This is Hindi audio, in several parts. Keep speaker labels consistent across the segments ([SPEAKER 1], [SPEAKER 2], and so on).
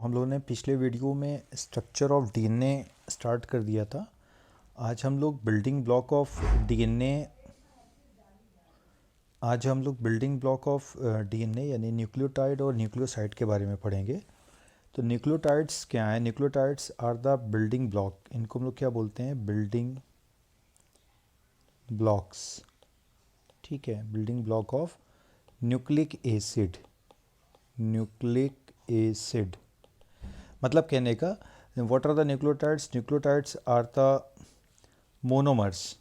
[SPEAKER 1] हम लोगों ने पिछले वीडियो में स्ट्रक्चर ऑफ डीएनए स्टार्ट कर दिया था। आज हम लोग बिल्डिंग ब्लॉक ऑफ डीएनए यानी न्यूक्लियोटाइड और न्यूक्लियोसाइड के बारे में पढ़ेंगे। तो न्यूक्लियोटाइड्स क्या है? Nucleotides are the building block. इनको हम लोग क्या बोलते हैं? Building blocks. ठीक है, building block of nucleic acid. Nucleic acid मतलब कहने का, what are the nucleotides? Nucleotides are the monomers.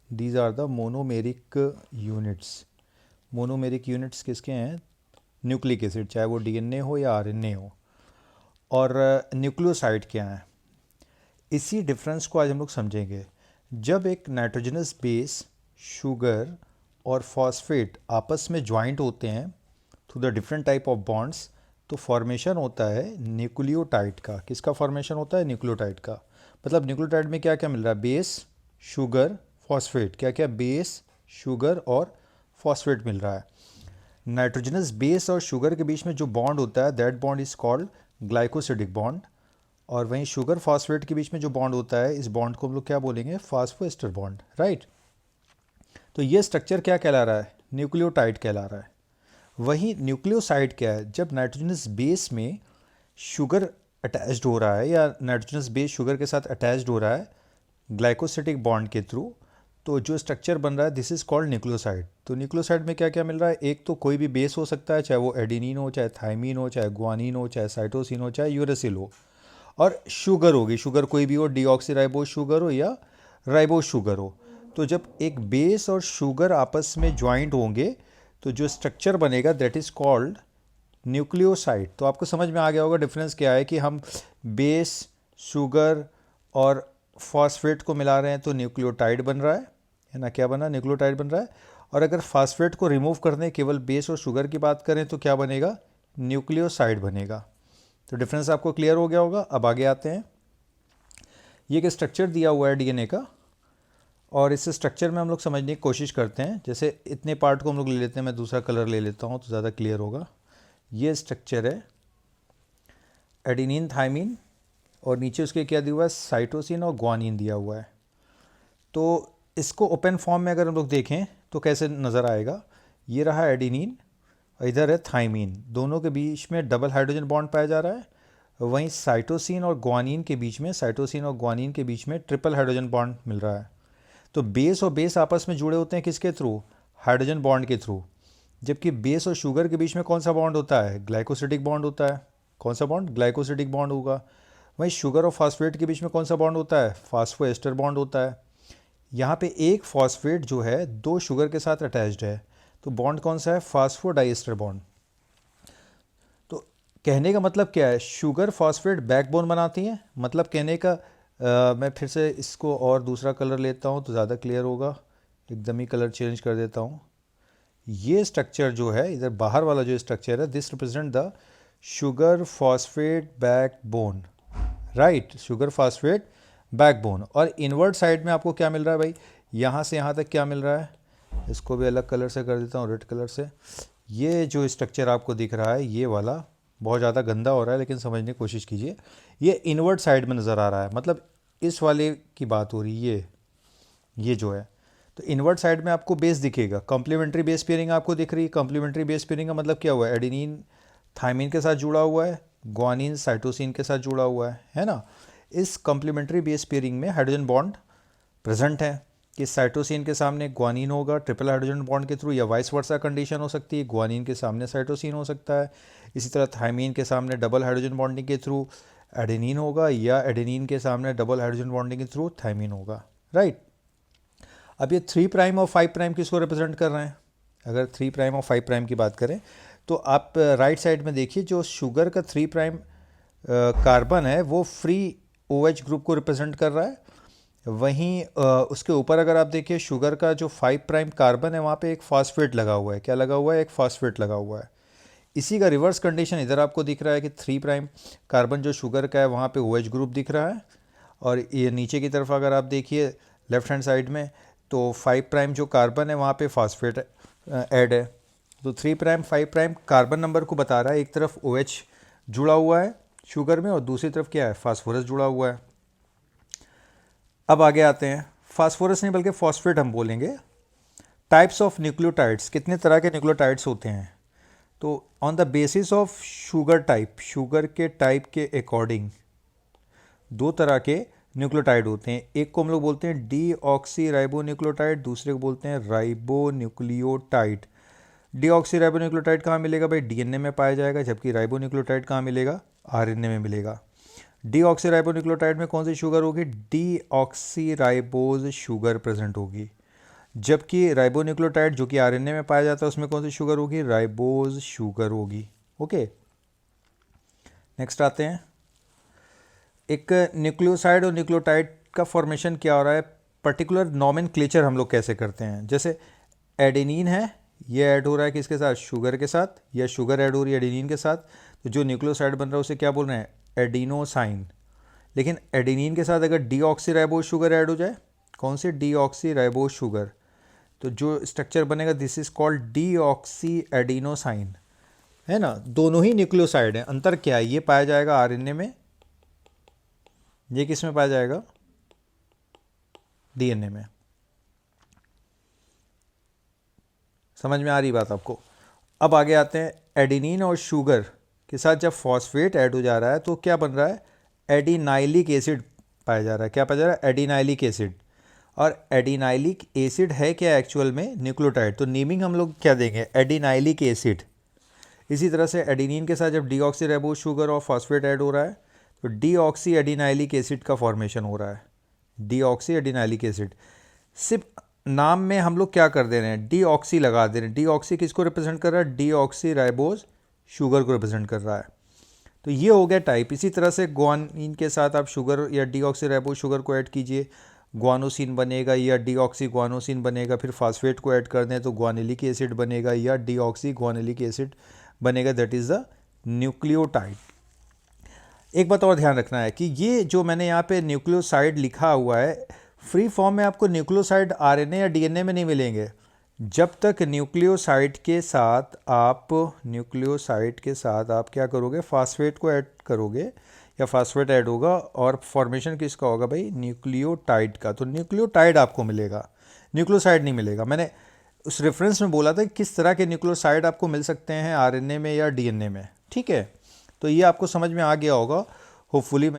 [SPEAKER 1] These are the monomeric units. Monomeric units किसके हैं? न्यूक्लिक एसिड, चाहे वो डीएनए हो या आरएनए हो। और न्यूक्लियोसाइड क्या है? इसी डिफरेंस को आज हम लोग समझेंगे। जब एक नाइट्रोजनस बेस, शुगर और फॉस्फेट आपस में ज्वाइंट होते हैं through the different type of bonds, तो फॉर्मेशन होता है न्यूक्लियोटाइड का। किसका फॉर्मेशन होता है? न्यूक्लियोटाइड का। मतलब न्यूक्लियोटाइड में क्या क्या मिल रहा है? Base, sugar, phosphate. क्या क्या? बेस, शुगर और फॉस्फेट मिल रहा है। नाइट्रोजनस बेस और शुगर के बीच में जो बॉन्ड होता है, that bond is called glycosidic bond. और वहीं शुगर फॉस्फेट के बीच में जो बॉन्ड होता है, इस बॉन्ड को हम लोग क्या बोलेंगे? Phosphoester bond, right. तो ये स्ट्रक्चर क्या कहला रहा है? न्यूक्लियोटाइड कहला रहा है। वहीं न्यूक्लियोसाइड क्या है? जब नाइट्रोजनस बेस में शुगर अटैच्ड हो रहा है या नाइट्रोजनस बेस शुगर के साथ अटैच्ड हो रहा है ग्लाइकोसिडिक बॉन्ड के थ्रू, तो जो स्ट्रक्चर बन रहा है, दिस इज कॉल्ड न्यूक्लियोसाइड। तो न्यूक्लियोसाइड में क्या क्या मिल रहा है? एक तो कोई भी बेस हो सकता है, चाहे वो एडेनिन हो, चाहे थाइमिन हो, चाहे ग्वानिन हो, चाहे साइटोसिन हो, चाहे यूरेसिल हो। और शुगर होगी, शुगर कोई भी हो, डीऑक्सीराइबोज शुगर हो या राइबोज शुगर हो। तो जब एक बेस और शुगर आपस में ज्वाइंट होंगे तो जो स्ट्रक्चर बनेगा, दैट इज कॉल्ड न्यूक्लियोसाइड। तो आपको समझ में आ गया होगा डिफरेंस क्या है कि हम बेस, शुगर और फॉस्फेट को मिला रहे हैं तो न्यूक्लियोटाइड बन रहा है ना? क्या बना? न्यूक्लियोटाइड बन रहा है। और अगर फॉस्फेट को रिमूव करने, केवल बेस और शुगर की बात करें, तो क्या बनेगा? न्यूक्लियोसाइड बनेगा। तो डिफरेंस आपको क्लियर हो गया होगा। अब आगे आते हैं। ये एक स्ट्रक्चर दिया हुआ है डीएनए का, और इस स्ट्रक्चर में हम लोग समझने की कोशिश करते हैं। जैसे इतने पार्ट को हम लोग ले लेते हैं, मैं दूसरा कलर ले लेता हूँ तो ज़्यादा क्लियर होगा। ये स्ट्रक्चर है एडेनिन, थाइमिन, और नीचे उसके क्या दिया हुआ है? साइटोसिन और ग्वानिन दिया हुआ है। तो इसको ओपन फॉर्म में अगर हम लोग देखें तो कैसे नज़र आएगा? ये रहा एडेनिन, इधर है थाइमिन, दोनों के बीच में डबल हाइड्रोजन बॉन्ड पाया जा रहा है। वहीं साइटोसिन और ग्वानिन के बीच में ट्रिपल हाइड्रोजन बॉन्ड मिल रहा है। तो बेस और बेस आपस में जुड़े होते हैं किसके थ्रू? हाइड्रोजन बॉन्ड के थ्रू। जबकि बेस और शुगर के बीच में कौन सा बॉन्ड होता है? ग्लाइकोसिडिक बॉन्ड होता है। कौन सा बॉन्ड? ग्लाइकोसिडिक बॉन्ड होगा। वहीं शुगर और फॉस्फेट के बीच में कौन सा बॉन्ड होता है? फॉस्फोएस्टर बॉन्ड होता है। यहाँ पे एक फॉस्फेट जो है दो शुगर के साथ अटैच्ड है, तो बॉन्ड कौन सा है? Phosphodiester bond. तो कहने का मतलब क्या है? शुगर फॉस्फेट बैकबोन बनाती हैं। मतलब कहने का मैं फिर से इसको और दूसरा कलर लेता हूँ तो ज़्यादा क्लियर होगा। एकदम ही कलर चेंज कर देता हूँ। ये स्ट्रक्चर जो है, इधर बाहर वाला जो स्ट्रक्चर है, this represent the sugar phosphate backbone, right. Sugar phosphate backbone. और इनवर्ट साइड में आपको क्या मिल रहा है भाई? यहाँ से यहाँ तक क्या मिल रहा है? इसको भी अलग कलर से कर देता हूँ, रेड कलर से। ये जो स्ट्रक्चर आपको दिख रहा है, ये वाला बहुत ज़्यादा गंदा हो रहा है, लेकिन समझने की कोशिश कीजिए। ये इनवर्ट साइड में नज़र आ रहा है, मतलब इस वाले की बात हो रही है। ये जो है, तो इनवर्ट साइड में आपको बेस दिखेगा। कॉम्प्लीमेंट्री बेस पेयरिंग आपको दिख रही है। कॉम्प्लीमेंट्री बेस पेयरिंग का मतलब क्या हुआ है? एडेनिन थाइमिन के साथ जुड़ा हुआ है, ग्वानिन साइटोसिन के साथ जुड़ा हुआ है ना? इस कॉम्प्लीमेंट्री बेस पेयरिंग में हाइड्रोजन बॉन्ड प्रेजेंट है कि साइटोसिन के सामने ग्वानिन होगा ट्रिपल हाइड्रोजन बॉन्ड के थ्रू, या वाइस वर्सा कंडीशन हो सकती है, ग्वानिन के सामने साइटोसिन हो सकता है। इसी तरह थाइमिन के सामने डबल हाइड्रोजन बॉन्डिंग के थ्रू एडेनिन होगा, या एडेनिन के सामने डबल हाइड्रोजन बॉन्डिंग के थ्रू थाइमिन होगा, राइट। अब ये 3 प्राइम और 5 प्राइम किसको रिप्रेजेंट कर रहे हैं? अगर 3 प्राइम और 5 प्राइम की बात करें तो आप राइट साइड में देखिए, जो शुगर का 3 प्राइम कार्बन है वो फ्री OH ग्रुप को रिप्रेजेंट कर रहा है। वहीं उसके ऊपर अगर आप देखिए, शुगर का जो 5 प्राइम कार्बन है, वहाँ पे एक फॉस्फेट लगा हुआ है। क्या लगा हुआ है? एक फॉस्फेट लगा हुआ है। इसी का रिवर्स कंडीशन इधर आपको दिख रहा है कि 3 प्राइम कार्बन जो शुगर का है, वहाँ पे OH ग्रुप दिख रहा है। और ये नीचे की तरफ अगर आप देखिए लेफ्ट हैंड साइड में, तो 5 प्राइम जो कार्बन है, वहाँ पे फॉस्फेट ऐड है। तो 3 प्राइम 5 प्राइम कार्बन नंबर को बता रहा है। एक तरफ OH जुड़ा हुआ है शुगर में और दूसरी तरफ क्या है, फास्फोरस जुड़ा हुआ है। अब आगे आते हैं, फास्फोरस नहीं बल्कि फॉस्फेट हम बोलेंगे। टाइप्स ऑफ न्यूक्लियोटाइड्स, कितने तरह के न्यूक्लियोटाइड्स होते हैं? तो on the basis of sugar type, sugar के टाइप के अकॉर्डिंग दो तरह के न्यूक्लियोटाइड होते हैं। एक को हम लोग बोलते हैं डी ऑक्सी राइबो न्यूक्लियोटाइड, दूसरे को बोलते हैं ribo nucleotide. D oxy ribo nucleotide कहाँ मिलेगा भाई? डीएनए में पाया जाएगा, जबकि राइबो न्यूक्लियोटाइड कहाँ मिलेगा? आरएनए में मिलेगा। डी ऑक्सी राइबो न्यूक्लियोटाइड में कौन सी शुगर होगी? D oxy ribose sugar present होगी, जबकि राइबो न्यूक्लियोटाइड जो कि आरएनए में पाया जाता है उसमें कौन सी शुगर होगी? राइबोज शुगर होगी। ओके, नेक्स्ट आते हैं, एक न्यूक्लियोसाइड और न्यूक्लियोटाइड का फॉर्मेशन क्या हो रहा है, पर्टिकुलर नॉमेनक्लेचर हम लोग कैसे करते हैं। जैसे एडेनिन है, ये ऐड हो रहा है किसके साथ? शुगर के साथ, या शुगर ऐड हो रही है एडेनिन के साथ, तो जो न्यूक्लियोसाइड बन रहा है उसे क्या बोल रहे हैं? एडिनोसाइन। लेकिन एडेनिन के साथ अगर डीऑक्सीराइबोज शुगर ऐड हो जाए, कौन सी? डीऑक्सीराइबोज शुगर, तो जो स्ट्रक्चर बनेगा this is called deoxy adenosine, है ना। दोनों ही न्यूक्लियोसाइड हैं, अंतर क्या है? ये पाया जाएगा आरएनए में, ये किस में पाया जाएगा? डीएनए में। समझ में आ रही बात आपको? अब आगे आते हैं, एडेनिन और शुगर के साथ जब फॉस्फेट ऐड हो जा रहा है तो क्या बन रहा है? एडिनाइलिक एसिड पाया जा रहा है। क्या पाया जा रहा है? Adenylic acid. और एडिनाइलिक एसिड है क्या एक्चुअल में? न्यूक्लियोटाइड। तो नेमिंग हम लोग क्या देंगे? Adenylic acid. इसी तरह से एडेनिन के साथ जब डीऑक्सीराइबोज शुगर और फॉस्फेट ऐड हो रहा है तो डीऑक्सी एडिनाइलिक एसिड का फॉर्मेशन हो रहा है, डीऑक्सी एडिनाइलिक एसिड। सिर्फ नाम में हम लोग क्या कर दे रहे हैं? डीऑक्सी लगा दे रहे हैं। डीऑक्सी किसको रिप्रेजेंट कर रहा है? डीऑक्सीराइबोज शुगर को रिप्रेजेंट कर रहा है। तो ये हो गया टाइप। इसी तरह से ग्वानिन के साथ आप शुगर या डीऑक्सीराइबोज शुगर को ऐड कीजिए, ग्वानोसिन बनेगा या डीऑक्सी ग्वानोसिन बनेगा। फिर फास्फेट को ऐड कर दें तो ग्वानिलिक एसिड बनेगा या डीऑक्सी ग्वानिलिक एसिड बनेगा, दैट इज़ द न्यूक्लियोटाइड। एक बात और ध्यान रखना है कि ये जो मैंने यहाँ पे न्यूक्लियोसाइड लिखा हुआ है, फ्री फॉर्म में आपको न्यूक्लियोसाइड आरएनए या डीएनए में नहीं मिलेंगे। जब तक न्यूक्लियोसाइड के साथ आप क्या करोगे? फास्फेट को ऐड करोगे या फास्फेट ऐड होगा और फॉर्मेशन किसका होगा भाई? न्यूक्लियोटाइड का। तो न्यूक्लियोटाइड आपको मिलेगा, न्यूक्लियोसाइड नहीं मिलेगा। मैंने उस रेफरेंस में बोला था कि किस तरह के न्यूक्लियोसाइड आपको मिल सकते हैं आरएनए में या डीएनए में, ठीक है। तो ये आपको समझ में आ गया होगा होपफुली।